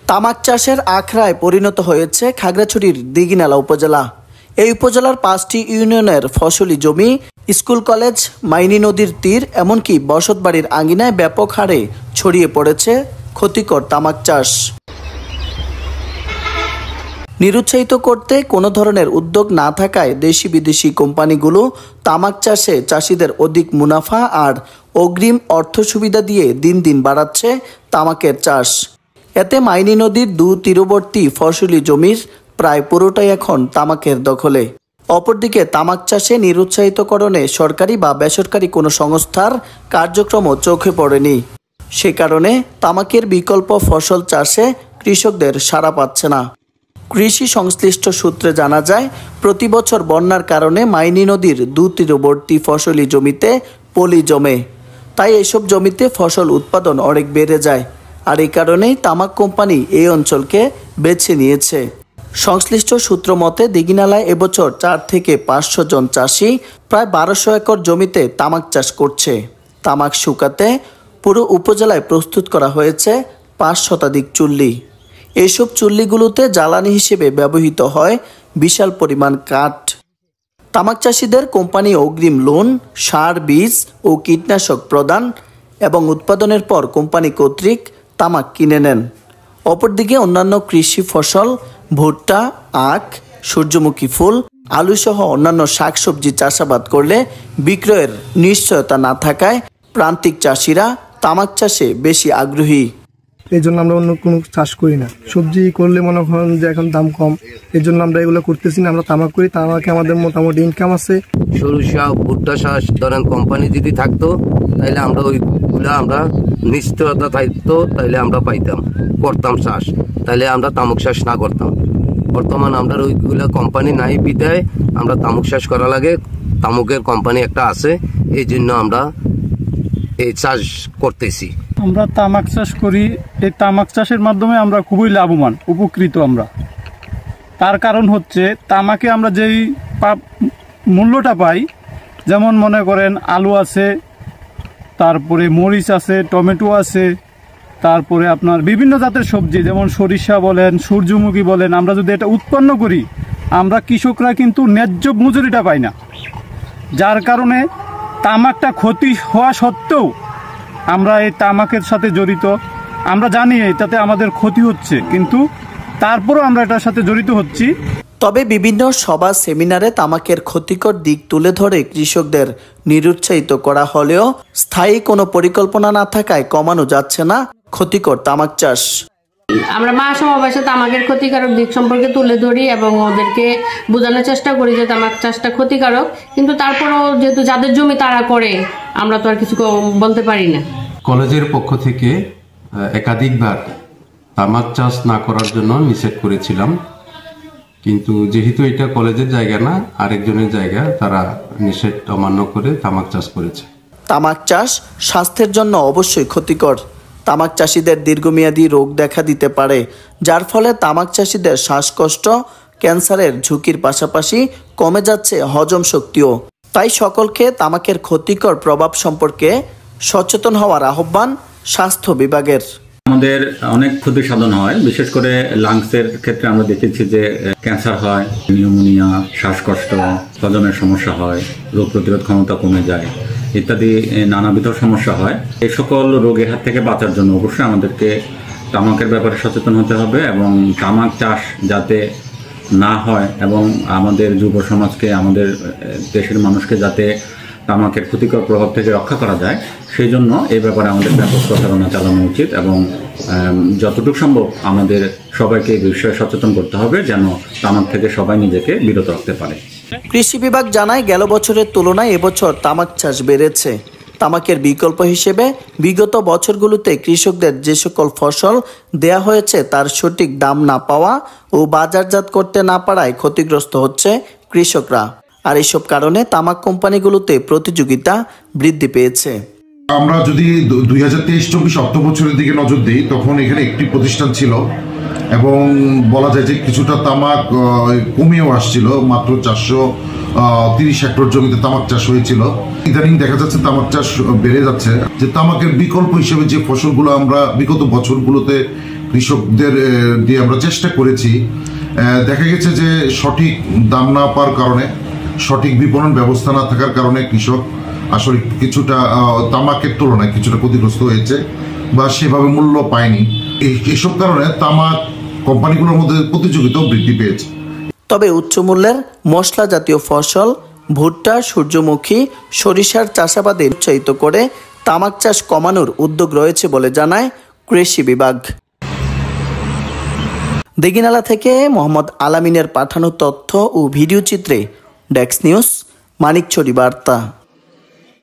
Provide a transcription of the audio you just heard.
তামাক চাষের আখড়ায় পরিণত হয়েছে খাগড়াছড়ির দিঘিনালা উপজেলা। এই উপজেলার 5টি ইউনিয়নের ফসলি জমি, স্কুল কলেজ, মাইনী নদীর তীর, এমনকি বসতবাড়ির আঙিনায় ব্যাপক হারে ছড়িয়ে পড়েছে ক্ষতিকর তামাক চাষ। নিরুৎসাহিত করতে কোনো ধরনের উদ্যোগ না থাকায় দেশি বিদেশি কোম্পানিগুলো তামাক চাষে চাষিদের অধিক মুনাফা আর অগ্রিম অর্থ সুবিধা দিয়ে দিন দিন বাড়াচ্ছে তামাকের চাষ। এতে মাইনী নদীর তীরবর্তী ফসলি জমির প্রায় পুরোটাই এখন তামাকের দখলে। অপরদিকে তামাক চাষে নিরুৎসাহিতকরণে সরকারি বা বেসরকারি কোনো সংস্থার কার্যক্রমও চোখে পড়েনি। সে কারণে তামাকের বিকল্প ফসল চাষে কৃষকদের সাড়া পাচ্ছে না। কৃষি সংশ্লিষ্ট সূত্রে জানা যায়, প্রতি বছর বন্যার কারণে মাইনী নদীর তীরবর্তী ফসলি জমিতে পলি জমে। তাই এসব জমিতে ফসল উৎপাদন অনেক বেড়ে যায়, আর এই কারণেই তামাক কোম্পানি এই অঞ্চলকে বেছে নিয়েছে। সংশ্লিষ্ট সূত্র মতে দিঘিনালায় এবছর 4 থেকে 500 জন চাষি প্রায় 1200 একর জমিতে তামাক চাষ করছে। তামাক শুকাতে পুরো উপজেলায় প্রস্তুত করা হয়েছে 5 শতাধিক চুল্লি। এইসব চুল্লিগুলোতে জ্বালানি হিসেবে ব্যবহৃত হয় বিশাল পরিমাণ কাঠ। তামাক চাষিদের কোম্পানি অগ্রিম লোন, সার, বীজ ও কীটনাশক প্রদান এবং উৎপাদনের পর কোম্পানি কর্তৃক তামাক কিনে নেন। অপরদিকে অন্যান্য কৃষি ফসল, ভুট্টা, আখ, সূর্যমুখী ফুল, আলু সহ অন্যান্য শাকসবজি চাষাবাদ করলে বিক্রয়ের নিশ্চয়তা না থাকায় প্রান্তিক চাষিরা তামাক চাষে বেশি আগ্রহী। এই জন্য আমরা অন্য কোনো চাষ করি না। সবজি করলে মনে করেন যে এখন দাম কম, এই জন্য আমরা এগুলো করতেছি না। আমরা তামাক করি, তামাকে আমাদের মোটামুটি ইনকাম আছে। সরিষা, ভুট্টা চাষ ধরেন কোম্পানি যদি থাকতো তাহলে আমরা ওইগুলো আমরা নিশ্চয়তা থাকতো, তাহলে আমরা পাইতাম, করতাম চাষ, তাহলে আমরা তামাক চাষ না করতাম। বর্তমান আমরা ওইগুলা কোম্পানি নাই বিদায় আমরা তামাক চাষ করা লাগে। তামাকের কোম্পানি একটা আছে, এই জন্য আমরা এই চাষ করতেছি। আমরা তামাক চাষ করি। এই তামাক চাষের মাধ্যমে আমরা খুবই লাভবান, উপকৃত আমরা। তার কারণ হচ্ছে তামাকে আমরা যেই মূল্যটা পাই, যেমন মনে করেন আলু আছে, তারপরে মরিচ আছে, টমেটো আছে, তারপরে আপনার বিভিন্ন জাতের সবজি যেমন সরিষা বলেন, সূর্যমুখী বলেন, আমরা যদি এটা উৎপন্ন করি, আমরা কৃষকরা কিন্তু ন্যায্য মজুরিটা পাই না। যার কারণে তামাকটা ক্ষতি হওয়া সত্ত্বেও আমরা এই তামাকের সাথে জড়িত। আমরা জানি এটাতে আমাদের ক্ষতি হচ্ছে, কিন্তু তারপরও আমরা এটার সাথে জড়িত হচ্ছি। তবে বিভিন্ন সভা, সেমিনারে তামাকের ক্ষতিকর দিক তুলে ধরে কৃষকদের নিরুৎসাহিত করা হলেও স্থায়ী কোনো পরিকল্পনা না থাকায় কমানো যাচ্ছে না ক্ষতিকর তামাক চাষ। আমরা মহাসমাবেশে তামাকের ক্ষতিকারক দিক সম্পর্কে তুলে ধরি এবং ওদেরকে বোঝানোর চেষ্টা করি যে তামাক চাষটা ক্ষতিকারক, কিন্তু তারপরও যেহেতু যাদের জমি তারা করে, আমরা তো আর কিছু বলতে পারি না। কলেজের পক্ষ থেকে একাধিকবার তামাক চাষ না করার জন্য নিষেধ করেছিলাম, কিন্তু যেহেতু এটা কলেজের জায়গা না, আরেকজনের জায়গা, তারা নিষেধ অমান্য করে তামাক চাষ করেছে। তামাক চাষ স্বাস্থ্যের জন্য অবশ্যই ক্ষতিকর। তামাক চাষিদের দীর্ঘমেয়াদী রোগ দেখা দিতে পারে, যার ফলে তামাক চাষিদের শ্বাসকষ্ট, ক্যান্সারের ঝুঁকির পাশাপাশি কমে যাচ্ছে হজম শক্তিও। তাই সকলকে তামাকের ক্ষতিকর প্রভাব সম্পর্কে সচেতন হওয়ার আহ্বান স্বাস্থ্য বিভাগের। আমাদের অনেক ক্ষতি সাধন হয়, বিশেষ করে লাংসের ক্ষেত্রে আমরা দেখেছি যে ক্যান্সার হয়, নিউমোনিয়া, শ্বাসকষ্ট, হজমের সমস্যা হয়, রোগ প্রতিরোধ ক্ষমতা কমে যায় ইত্যাদি নানাবিধ সমস্যা হয়। এই সকল রোগের হাত থেকে বাঁচার জন্য অবশ্যই আমাদেরকে তামাকের ব্যাপারে সচেতন হতে হবে এবং তামাক চাষ যাতে না হয় এবং আমাদের যুব সমাজকে, আমাদের দেশের মানুষকে যাতে তামাকের ক্ষতিকর প্রভাব থেকে রক্ষা করা যায়, সেই জন্য এই ব্যাপারে আমাদের ব্যাপক প্রচারণা চালানো উচিত এবং যতটুকু সম্ভব আমাদের সবাইকে এই বিষয়ে সচেতন করতে হবে যেন তামাক থেকে সবাই নিজেকে বিরত রাখতে পারে। কৃষি বিভাগ জানায়, গেল বছরের তুলনায় এবছর তামাক চাষ বেড়েছে। তামাকের বিকল্প হিসেবে বিগত বছরগুলোতে কৃষকদের যে সকল ফসল দেয়া হয়েছে তার সঠিক দাম না পাওয়া ও বাজারজাত করতে না পারায় ক্ষতিগ্রস্ত হচ্ছে কৃষকরা। আর এইসব কারণে তামাক কোম্পানিগুলোতে প্রতিযোগিতা বৃদ্ধি পেয়েছে। আমরা যদি 2023-24 অর্থ বছরের দিকে নজর দিই, তখন এখানে একটি প্রতিষ্ঠান ছিল এবং বলা যায় যে কিছুটা তামাক কমিয়েও আসছিল। মাত্র 430 হেক্টর জমিতে তামাক চাষ হয়েছিল। ইদানিং দেখা যাচ্ছে তামাক চাষ বেড়ে যাচ্ছে। যে তামাকের বিকল্প হিসেবে যে ফসলগুলো আমরা বিগত বছরগুলোতে কৃষকদের দিয়ে আমরা চেষ্টা করেছি। দেখা গেছে যে সঠিক দাম না পাওয়ার কারণে, সঠিক বিপণন ব্যবস্থা না থাকার কারণে কৃষক আসলে কিছুটা তামাকের তুলনায় কিছুটা ক্ষতিগ্রস্ত হয়েছে বা সেভাবে মূল্য পায়নি। এইসব কারণে তামাক কোম্পানিগুলোর মধ্যে প্রতিযোগিতাও বৃদ্ধি পেয়েছে। তবে উচ্চ মূল্যের মশলা জাতীয় ফসল, ভুট্টা, সূর্যমুখী, সরিষার চাষাবাদে উৎসাহিত করে তামাক চাষ কমানোর উদ্যোগ রয়েছে বলে জানায় কৃষি বিভাগ। দিঘিনালা থেকে মোহাম্মদ আলামিনের পাঠানো তথ্য ও ভিডিও চিত্রে ডেস্ক নিউজ, মানিকছড়ি বার্তা।